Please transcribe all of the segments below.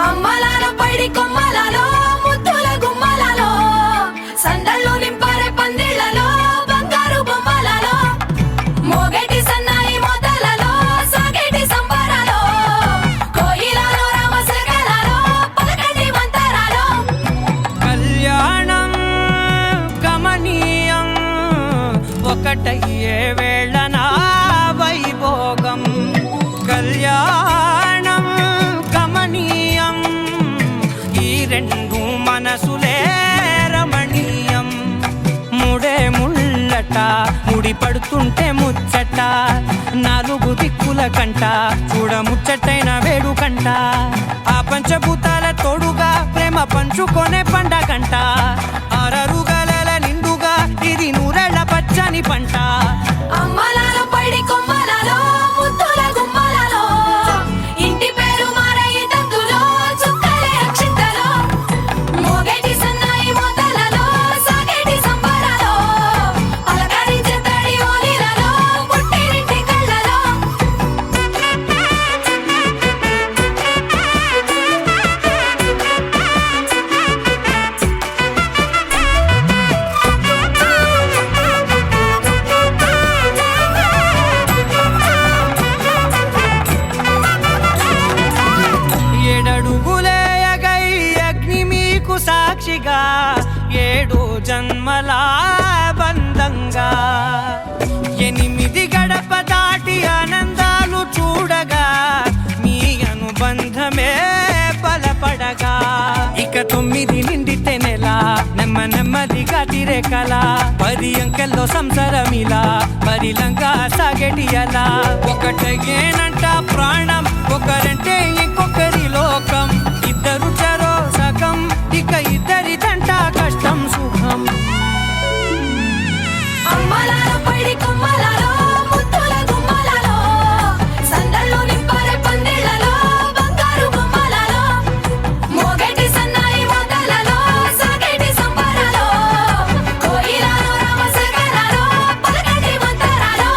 అమ్మలాలో పైడి కొమ్మలలో ముద్దుల గుమ్మలలో సందళ్ళు నింపారే పందిళ్లలో బంగారు బొమ్మలలో మోగేటి సన్నాయి మొదలలో సాగేటి సంబరాలో కోయిలలో రామశకలలో పలకటి మంతరాలో కళ్యాణం గమనీయం ఒకటయ్యే వేళ నా వైభోగం కళ్యాణం గమనీయం ఈ రెండు మనసులే రమణీయం ముడే ముళ్ళట ముడి పడుతుంటే ముచ్చట నాలుగు దిక్కుల కంట చూడ ముచ్చటైన వేడుకంట ఆ పంచభూతాల తోడుగా ప్రేమ పంచుకొనే పండగంట ఆరరుగల నిండుగా ఇది నూరెళ్ళ పచ్చని పంట అమ్మలాలో పైడి కొమ్మలలో ముద్దుల గుమ్మలలో ఇంటి పేరు మారయి తందులో చుక్కలే అక్షింతలో మోగేటి సన్నాయి మొదలలో సాగేటి సంబరాలో పలకరించే తడి ఓలిలలో పుట్టినింటి కళ్ళలో ఏడడుగులే ఎగై అగ్ని మీకు సాక్షిగా ఏడు జన్మల బంధంగా ఎనిమిది గడప దాటి ఆనందాలు చూడగా మీ అనుబంధమే బలపడగా ఇక 9 నిండితే నెల నెమ్మదిగా తిరేకల 10 అంకెల్లో సంసారమిలా పరిలంగా సాగేటి అలా ఒకటేనంట ప్రాణం ఒకరంటే ఇంకొకరి లోకం ఇద్దరు చరో సగం ఇక ఇద్దరిదంట కష్టం సుఖం అమ్మలాలో పైడి కొమ్మలలో ముద్దుల గుమ్మలలో సందళ్ళు నింపారే పందిళ్లలో బంగారు బొమ్మలలో మోగేటి సన్నాయి మొదలలో సాగేటి సంబరాలో కోయిలలో రామశకలలో పలకటి మంతరాలో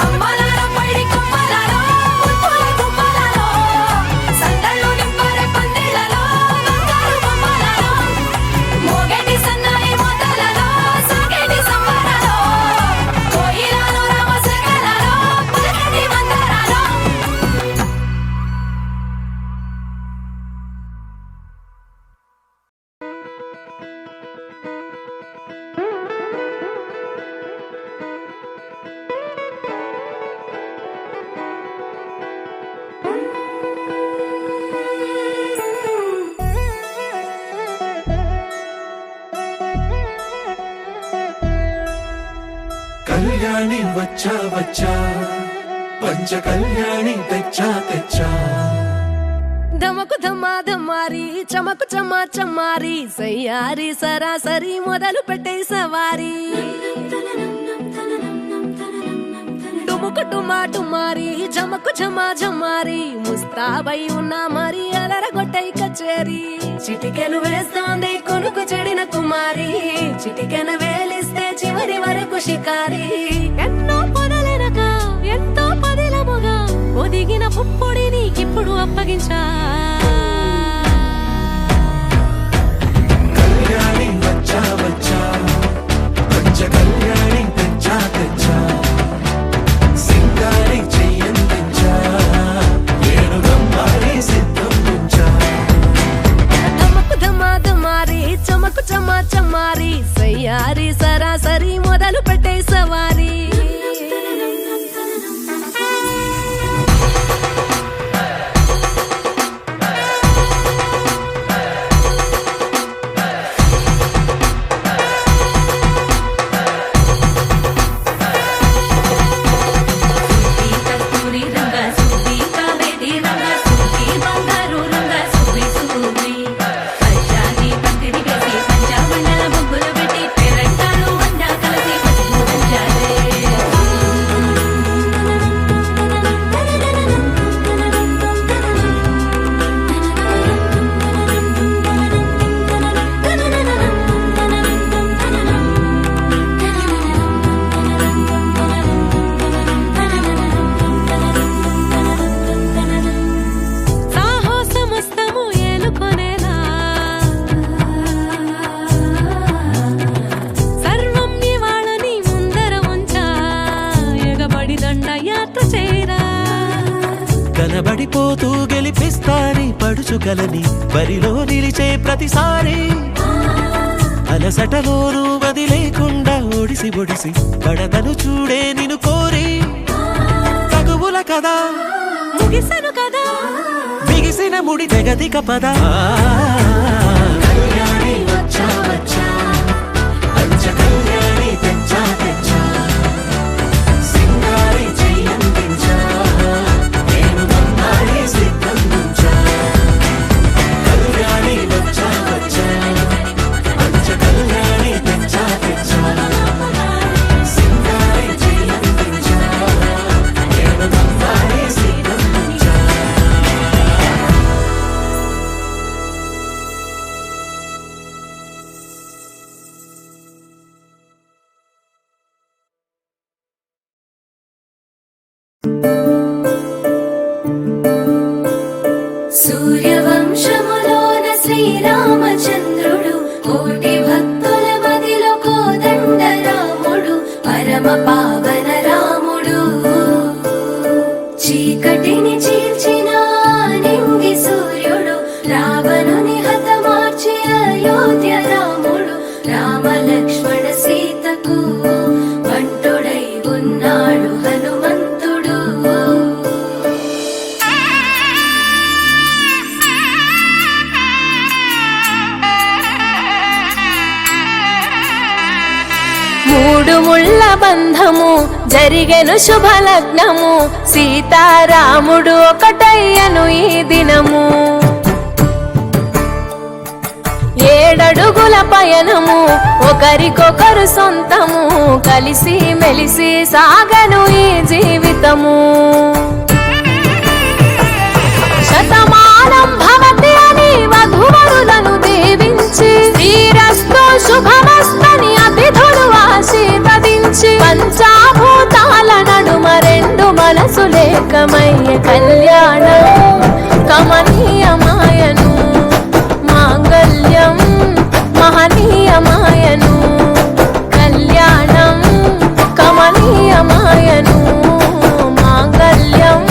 అమ్మలాలో పైడి కొమ్మలలో ముద్దుల గుమ్మలలో సందళ్ళు నింపారే పందిళ్లలో బంగారు బొమ్మలలో మోగేటి సన్నాయి మొదలలో సాగేటి సంబరాలో కోయిలలో రామశకలలో పలకటి మంతరాలో కళ్యాణి వచ్చా వచ్చా పంచ కళ్యాణి తెచ్చా తెచ్చా ధమకు ధమ్మా ధమ్మారి చమకు చమ్మా చమ్మారి సయ్యారి సరాసరి మొదలు పెట్టే సవారి టుముకు టుమా టుమారి జమకు ఝమా ఝమారి ముస్తాబై ఉన్నా మరి అలరగొట్టై కచేరి చిటికెను వేస్తోంది కొనుకు చెడిన కుమారి చిటికెను వేలిస్తే చివరి వరకు షికారి ఎన్నో పొదలెనక ఎంతో పదిలముగా ఒదిగిన పుప్పొడి నీకిప్పుడు అప్పగించా కళ్యాణి వచ్చా వచ్చా పంచ కళ్యాణి తెచ్చా తెచ్చా సింగారి చెయ్యందించా ఏడు గమ్మారి సిద్ధం ఉంచా ధమకు ధమా ధమారి చమకు చమ్మా చమ్మారి సయ్యారి సరాసరి మొదలు పెట్టే సవారి పడుచుకలని బరిలో నిలిచే ప్రతిసారి అలసటలోనూ వదిలేకుండా ఒడిసి ఒడిసి పడతను చూడే నిన్ను కోరి తగువుల కదా ముగిసను కదా బిగిసిన ముడి తెగదిక పద కళ్యాణి వచ్చా వచ్చా పంచ కళ్యాణి తెచ్చా తెచ్చా సింగారి చెయ్యందించా నేను బంగారి సిద్ధందించా కళ్యాణి వచ్చా వచ్చా పంచ కళ్యాణి తెచ్చా తెచ్చా సింగారి చెయ్యందించా నేను బంగారి సిద్ధందించా సూర్యవంశములోన శ్రీరామచంద్రుడు కోటి భక్తుల మదిలో కోదండ రాముడు పరమ పావన రాముడు చీకటిని చీల్చిన నింగి సూర్యుడు రావణుని హతమార్చి అయోధ్య రాముడు రామ లక్ష్మణ సీతకు వంటుడై ఉన్నాడు హనుమంతుడు మూడు ముళ్ళ బంధము జరిగెను శుభలగ్నము సీతారాముడు ఒకటయ్యను ఈ దినము ఏడడుగుల పయనము ఒకరికొకరు సొంతము కలిసి మెలిసి సాగను ఈ జీవితము శతమానం భవతి అని వధువరులను దీవించి శ్రీరస్తు శుభమస్తని అతిథులు ఆశీర్వదించి పంచాభూతాల నడుమ రెండు మనసులేకమయ్య కళ్యాణం కమనీయమాయను మాంగళ్యం మహనీయమాయను కళ్యాణం కమనీయమాయను మాంగళ్యం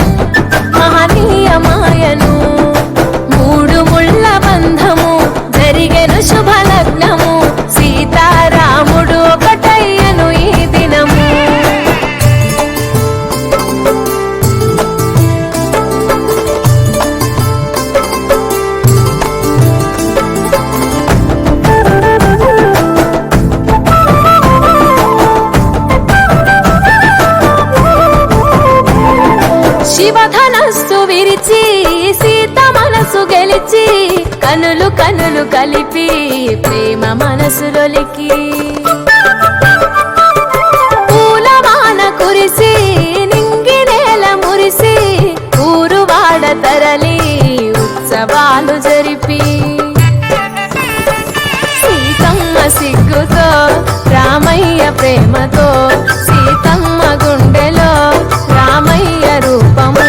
మహనీయమాయను మూడు ముళ్ళ బంధము జరిగెను శుభలగ్నము సీతారాముడు ఒకటయ్యను ఈ దినము శివధనస్సు విరిచి సీత మనసు గెలిచి కనులు కనులు కలిపి ప్రేమ మనసులొలికి పూలవాన కురిసి నింగి నేల మురిసి ఊరువాడ తరలి ఉత్సవాలు జరిపి సీతమ్మ సిగ్గుతో రామయ్య ప్రేమతో సీతమ్మ గుండెలో రామయ్య రూపము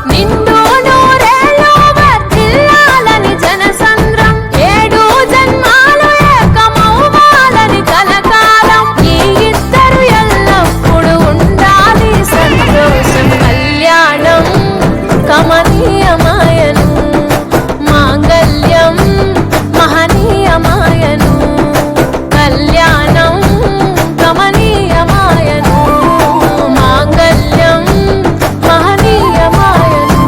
నిండు నూరేళ్ళు వర్ధిల్లాలని జనసంద్రం ఏడు జన్మాలు ఏకమవ్వాలని కలకాలం ఈ ఇద్దరు ఎల్లప్పుడూ ఉండాలి సంతోషం కళ్యాణం కమనీయమాయను మాంగళ్యం మహనీయమాయను కళ్యాణం కమనీయమాయను మాంగళ్యం మహనీయమాయను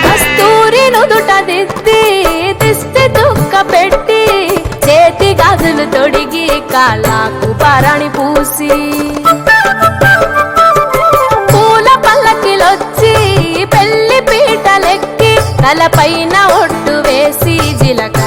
కస్తూరి నుదుట దిద్ది దిష్టి దుక్క పెట్టి చేతి గాజులు తొడిగి కాళ్ళకు పారాణి పూసి పూల పల్లకిలొచ్చి పెళ్లి పీటలెక్కి తలపైన ఒట్టు వేసి జిలక